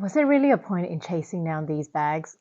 Was there really a point in chasing down these bags?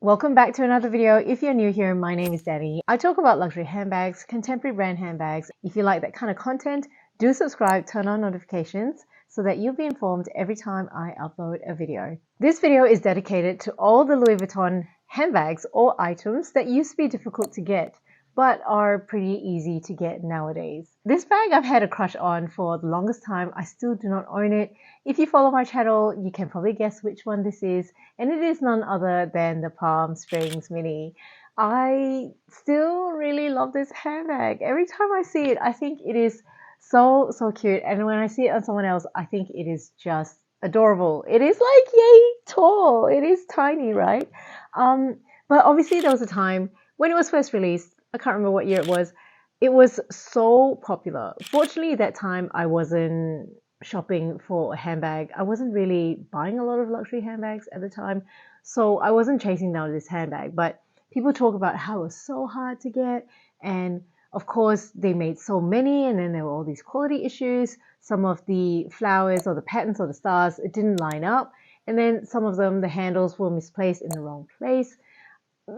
Welcome back to another video. If you're new here, my name is Dani. I talk about luxury handbags, contemporary brand handbags. If you like that kind of content, do subscribe, turn on notifications so that you'll be informed every time I upload a video. This video is dedicated to all the Louis Vuitton handbags or items that used to be difficult to get, but are pretty easy to get nowadays. This bag I've had a crush on for the longest time. I still do not own it. If you follow my channel, you can probably guess which one this is, and it is none other than the Palm Springs Mini. I still really love this handbag. Every time I see it, I think it is so cute, and when I see it on someone else, I think it is just adorable. It is like yay tall. It is tiny, right? But obviously there was a time when it was first released. I can't remember what year it was. It was so popular. Fortunately, at that time, I wasn't shopping for a handbag. I wasn't really buying a lot of luxury handbags at the time, so I wasn't chasing down this handbag. But people talk about how it was so hard to get, and of course, they made so many, and then there were all these quality issues. Some of the flowers or the patterns or the stars, it didn't line up, and then some of them, the handles were misplaced in the wrong place.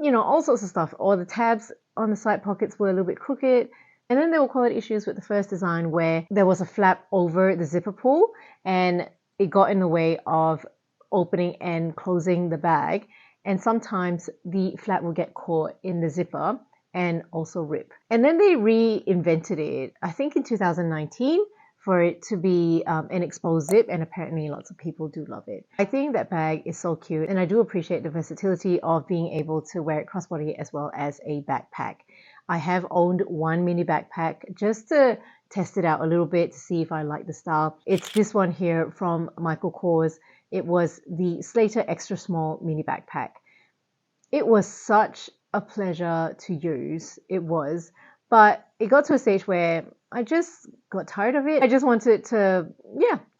You know, all sorts of stuff. Or the tabs on the side pockets were a little bit crooked. And then there were quality issues with the first design where there was a flap over the zipper pull and it got in the way of opening and closing the bag. And sometimes the flap will get caught in the zipper and also rip. And then they reinvented it, I think in 2019, for it to be an exposed zip, and apparently lots of people do love it. I think that bag is so cute, and I do appreciate the versatility of being able to wear it crossbody as well as a backpack. I have owned one mini backpack just to test it out a little bit to see if I like the style. It's this one here from Michael Kors. It was the Slater Extra Small mini backpack. It was such a pleasure to use. It was, but it got to a stage where I just got tired of it. I just wanted to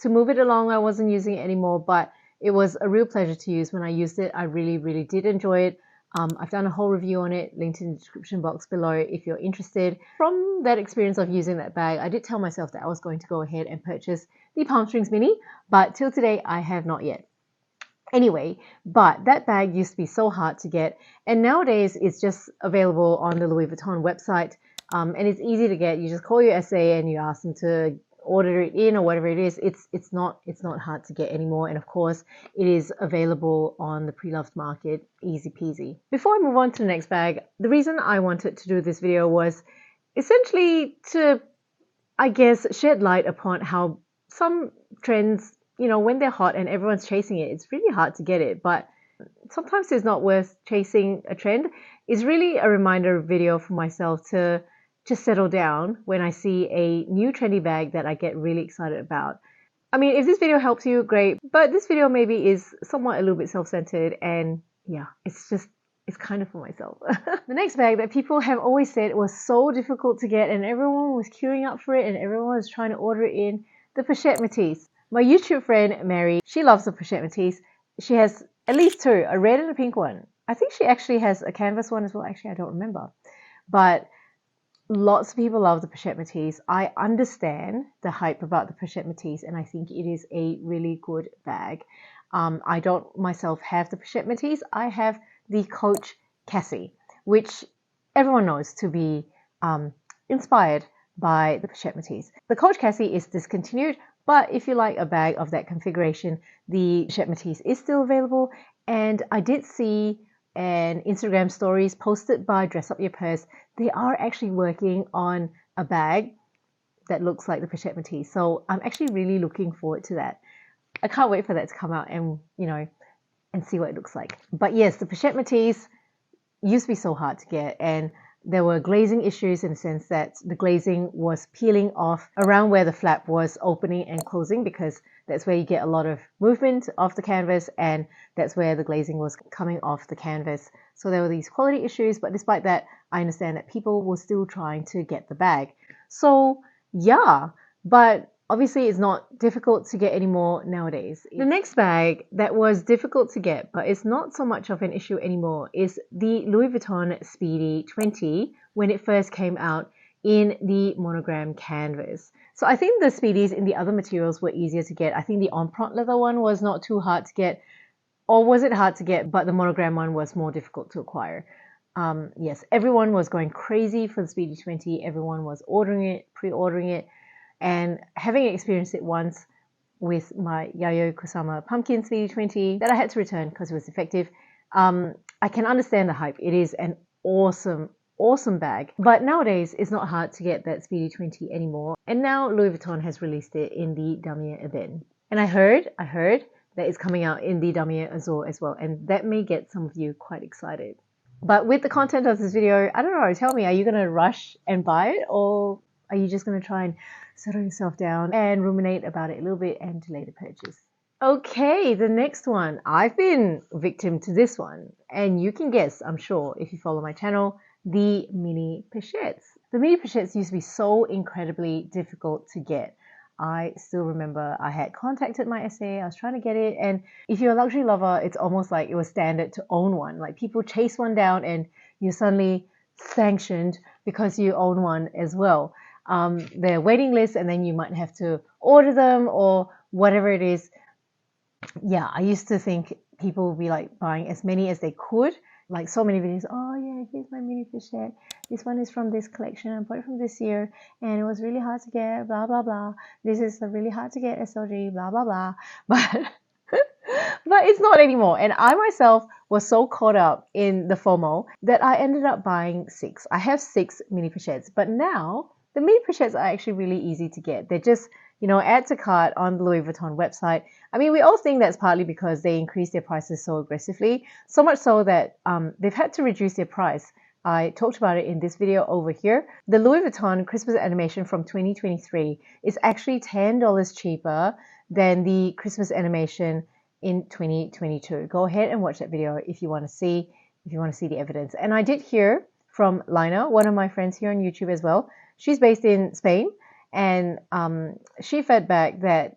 move it along. I wasn't using it anymore, but it was a real pleasure to use. When I used it, I really did enjoy it. I've done a whole review on it, linked in the description box below if you're interested. From that experience of using that bag, I did tell myself that I was going to go ahead and purchase the Palm Springs Mini, but till today, I have not yet. Anyway, but that bag used to be so hard to get, and nowadays it's just available on the Louis Vuitton website. And it's easy to get. You just call your SA and you ask them to order it in or whatever it is. It's not hard to get anymore. And of course, it is available on the pre-loved market, easy peasy. Before I move on to the next bag, the reason I wanted to do this video was essentially to, I guess, shed light upon how some trends, you know, when they're hot and everyone's chasing it, it's really hard to get it. But sometimes it's not worth chasing a trend. It's really a reminder video for myself to just settle down when I see a new trendy bag that I get really excited about. I mean, if this video helps you, great, but this video maybe is somewhat a little bit self-centered, and yeah, it's kind of for myself. The next bag that people have always said was so difficult to get and everyone was queuing up for it and everyone was trying to order it in, the Pochette metis. My YouTube friend Mary, she loves the Pochette metis. She has at least two, a red and a pink one. I think she actually has a canvas one as well. Actually, I don't remember. But lots of people love the Pochette metis. I understand the hype about the Pochette metis, and I think it is a really good bag. I don't myself have the Pochette metis. I have the Coach Cassie, which everyone knows to be inspired by the Pochette metis. The Coach Cassie is discontinued, but if you like a bag of that configuration, the Pochette metis is still available. And I did see an Instagram stories posted by Dress Up Your Purse. They are actually working on a bag that looks like the Pochette metis. So I'm actually really looking forward to that. I can't wait for that to come out and, you know, and see what it looks like. But yes, the Pochette metis used to be so hard to get, and there were glazing issues in the sense that the glazing was peeling off around where the flap was opening and closing, because that's where you get a lot of movement of the canvas, and that's where the glazing was coming off the canvas. So there were these quality issues, but despite that, I understand that people were still trying to get the bag. So yeah, but obviously it's not difficult to get anymore nowadays. The next bag that was difficult to get, but it's not so much of an issue anymore, is the Louis Vuitton Speedy 20 when it first came out in the monogram canvas. So I think the Speedies in the other materials were easier to get. I think the Empreinte leather one was not too hard to get. Or was it hard to get, but the monogram one was more difficult to acquire? Yes, everyone was going crazy for the Speedy 20. Everyone was ordering it, pre-ordering it, and having experienced it once with my Yayoi Kusama Pumpkin Speedy 20 that I had to return because it was defective. I can understand the hype. It is an awesome bag. But nowadays, it's not hard to get that Speedy 20 anymore. And now Louis Vuitton has released it in the Damier Ebene. And I heard that it's coming out in the Damier Azur as well. And that may get some of you quite excited. But with the content of this video, I don't know, tell me, are you going to rush and buy it? Or are you just going to try and settle yourself down and ruminate about it a little bit and delay the purchase? Okay, the next one. I've been victim to this one. And you can guess, I'm sure, if you follow my channel, the mini pochettes. The mini pochettes used to be so incredibly difficult to get. I still remember I had contacted my SA, I was trying to get it, and if you're a luxury lover, it's almost like it was standard to own one. Like people chase one down and you're suddenly sanctioned because you own one as well. They're waiting lists and then you might have to order them or whatever it is. Yeah, I used to think people would be like buying as many as they could. Like so many videos, oh yeah, here's my mini pochette. This one is from this collection. I bought it from this year and it was really hard to get, blah, blah, blah. This is a really hard to get SLG, blah, blah, blah. But it's not anymore. And I myself was so caught up in the FOMO that I ended up buying 6. I have 6 mini pochettes, but now the mini pochettes are actually really easy to get. They're just, add to cart on the Louis Vuitton website. I mean, we all think that's partly because they increase their prices so aggressively, so much so that they've had to reduce their price. I talked about it in this video over here. The Louis Vuitton Christmas animation from 2023 is actually $10 cheaper than the Christmas animation in 2022. Go ahead and watch that video if you want to see the evidence. And I did hear from Lina, one of my friends here on YouTube as well. She's based in Spain, and she fed back that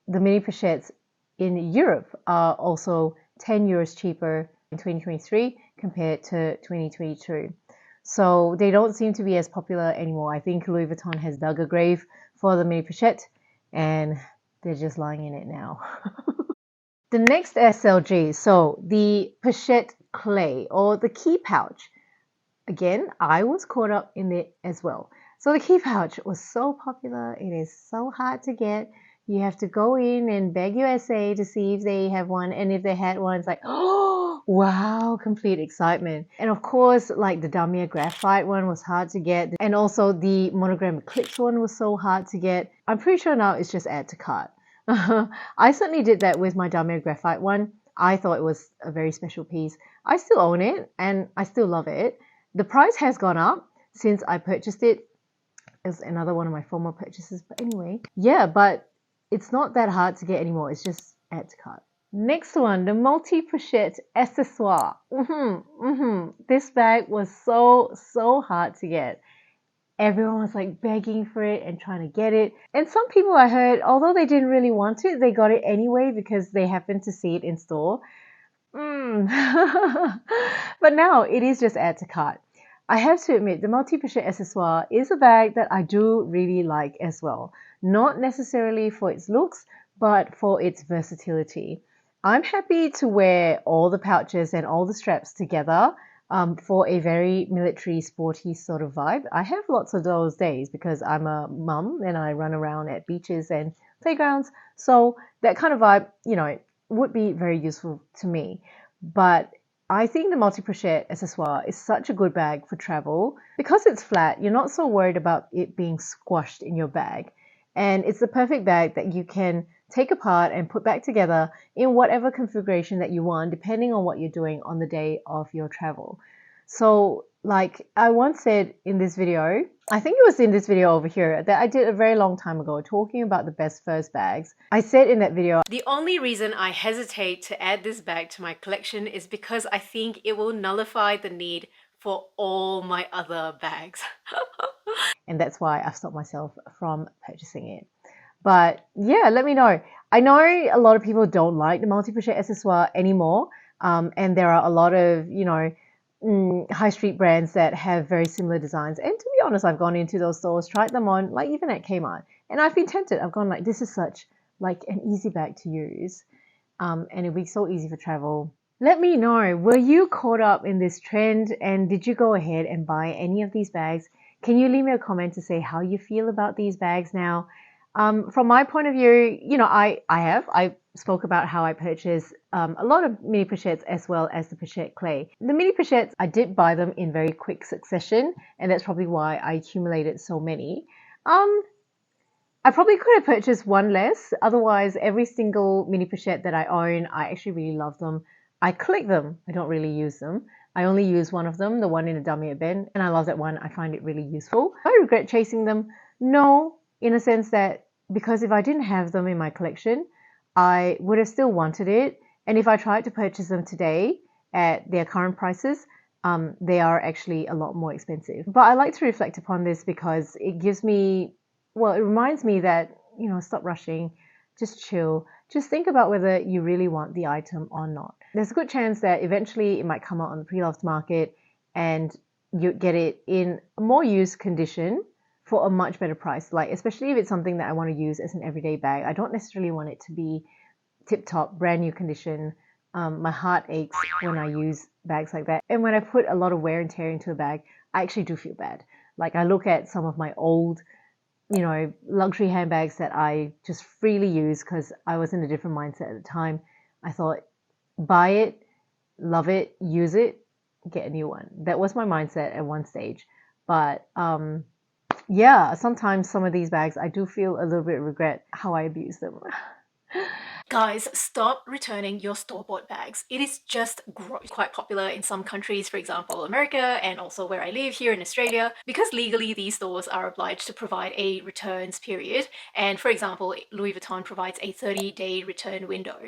the mini pochettes in Europe are also 10 euros cheaper in 2023 compared to 2022. So they don't seem to be as popular anymore. I think Louis Vuitton has dug a grave for the mini pochette and they're just lying in it now. The next SLG, so the pochette clay or the key pouch. Again, I was caught up in it as well. So the key pouch was so popular. It is so hard to get. You have to go in and beg your SA to see if they have one. And if they had one, it's like, oh, wow, complete excitement. And of course, like the Damier graphite one was hard to get. And also the monogram eclipse one was so hard to get. I'm pretty sure now it's just add to cart. I certainly did that with my Damier graphite one. I thought it was a very special piece. I still own it and I still love it. The price has gone up since I purchased it. It's another one of my former purchases. But anyway, yeah, but it's not that hard to get anymore. It's just add to cart. Next one, the multi-pochette accessoire. This bag was so hard to get. Everyone was like begging for it and trying to get it. And some people I heard, although they didn't really want it, they got it anyway because they happened to see it in store. But now it is just add to cart. I have to admit, the multi-pochette accessoire is a bag that I do really like as well. Not necessarily for its looks, but for its versatility. I'm happy to wear all the pouches and all the straps together for a very military, sporty sort of vibe. I have lots of those days because I'm a mum and I run around at beaches and playgrounds. So that kind of vibe, would be very useful to me. But I think the multi-pochette accessoire is such a good bag for travel. Because it's flat, you're not so worried about it being squashed in your bag. And it's the perfect bag that you can take apart and put back together in whatever configuration that you want, depending on what you're doing on the day of your travel. So like I once said in this video, I think it was in this video over here that I did a very long time ago talking about the best first bags. I said in that video, the only reason I hesitate to add this bag to my collection is because I think it will nullify the need for all my other bags. And that's why I've stopped myself from purchasing it. But yeah, let me know. I know a lot of people don't like the multi-pochette accessoire anymore. And there are a lot of, high street brands that have very similar designs. And to be honest, I've gone into those stores, tried them on, like even at Kmart. And I've been tempted. I've gone like, this is such like an easy bag to use. and it'll be so easy for travel. Let me know, were you caught up in this trend and did you go ahead and buy any of these bags? Can you leave me a comment to say how you feel about these bags now? From my point of view, I spoke about how I purchased a lot of mini pochettes as well as the pochette clay. The mini pochettes, I did buy them in very quick succession, and that's probably why I accumulated so many. I probably could have purchased one less. Otherwise, every single mini pochette that I own, I actually really love them. I collect them. I don't really use them. I only use one of them, the one in a dummy bin, and I love that one. I find it really useful. Do I regret chasing them? No, in a sense that because if I didn't have them in my collection, I would have still wanted it. And if I tried to purchase them today at their current prices, they are actually a lot more expensive. But I like to reflect upon this because it gives me, well, it reminds me that, stop rushing, just chill, just think about whether you really want the item or not. There's a good chance that eventually it might come out on the pre-loved market and you get it in a more used condition for a much better price. Like, especially if it's something that I want to use as an everyday bag. I don't necessarily want it to be tip-top, brand new condition. My heart aches when I use bags like that. And when I put a lot of wear and tear into a bag, I actually do feel bad. Like, I look at some of my old luxury handbags that I just freely use because I was in a different mindset at the time. I thought, buy it, love it, use it, get a new one. That was my mindset at one stage. But yeah, sometimes some of these bags, I do feel a little bit of regret how I abuse them. Guys, stop returning your store-bought bags. It is just gross. Quite popular in some countries, for example, America, and also where I live here in Australia, because legally these stores are obliged to provide a returns period. And for example, Louis Vuitton provides a 30-day return window.